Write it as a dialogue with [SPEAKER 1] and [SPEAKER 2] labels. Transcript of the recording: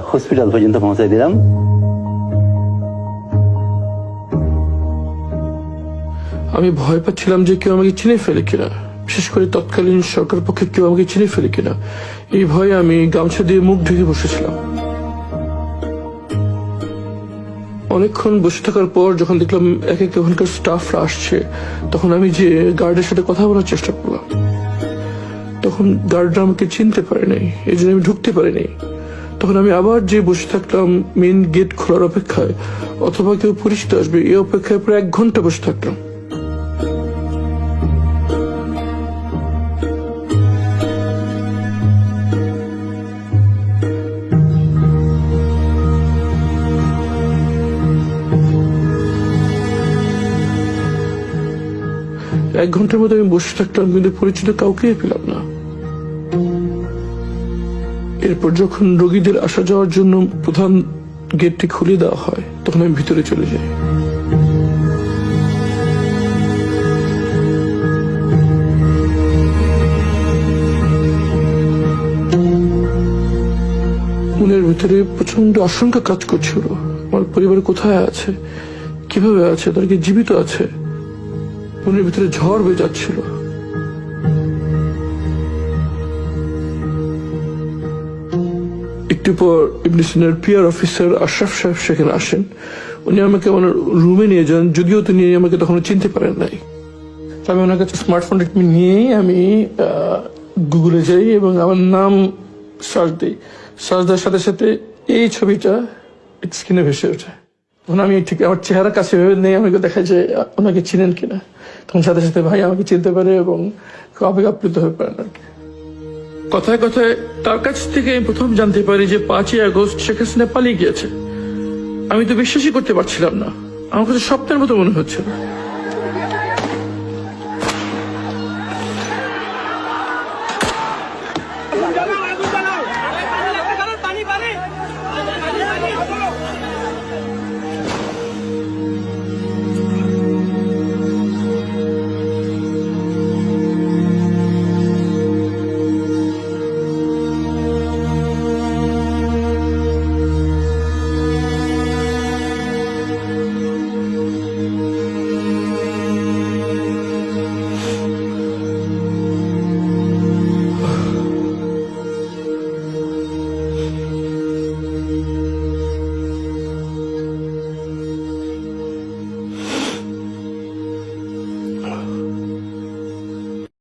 [SPEAKER 1] Hospital পর্যন্ত পৌঁছাই দিলাম।
[SPEAKER 2] আমি ভয় পাচ্ছিলাম যে কেউ আমাকে চিনে ফেলে কিনা, বিশেষ করে তৎকালীন সরকার পক্ষে কেউ আমাকে চিনে ফেলে কিনা। এই ভয়ে আমি গামছা দিয়ে মুখ ঢেকে বসেছিলাম। অনেকক্ষণ বসে থাকার পর যখন দেখলাম এক এক ওখানকার স্টাফরা আসছে, তখন আমি যে গার্ডের সাথে কথা বলার চেষ্টা করলাম। তখন গার্ডরা আমাকে চিনতে পারে নাই, এই জন্য আমি ঢুকতে পারিনি। তখন আমি আবার যে বসে থাকলাম মেন গেট খোলার অপেক্ষায়, অথবা কেউ পরিচিত আসবে এই অপেক্ষায় প্রায় 1 ঘন্টা বসে থাকলাম। এক ঘন্টার মধ্যে আমি বসে থাকলাম, কিন্তু পরিচিত কাউকে পেলাম না। এরপর যখন রোগীদের আসা যাওয়ার জন্য প্রধান গেটটি খুলে দেওয়া হয়, তখন আমি ভিতরে চলে যাই। মনের ভিতরে প্রচন্ড আশঙ্কা কাজ করছিল। আমার পরিবার কোথায় আছে, কিভাবে আছে, তারা কি জীবিত আছে? মনের ভিতরে ঝড় বয়ে যাচ্ছিল। একটু পর ইবনে সিনার পিআর অফিসার আশরাফ সাহেব সেখানে আসেন। উনি আমাকে আমার রুমে নিয়ে যান, যদিও তিনি আমাকে তখন চিনতে পারেন নাই। আমি ওনার কাছে স্মার্টফোনটা নিয়েই আমি গুগলে যাই এবং আমার নাম সার্চ দিই। সার্চ দেওয়ার সাথে সাথে এই ছবিটা স্ক্রিনে ভেসে ওঠে। তখন আমি ঠিক আমার চেহারা কাছে ভেবে নেই, আমাকে দেখা যায় ওনাকে চিনেন কিনা। তখন সাথে সাথে ভাই আমাকে চিনতে পারে এবং খুব আবেগ-আপ্লুত হয়ে পড়েন আর কি। কথায় কথায় তার কাছ থেকে আমি প্রথম জানতে পারি যে 5ই আগস্ট শেখ হাসিনা পালিয়ে গিয়েছে। আমি তো বিশ্বাসই করতে পারছিলাম না, আমার কাছে স্বপ্নের মতো মনে হচ্ছিল।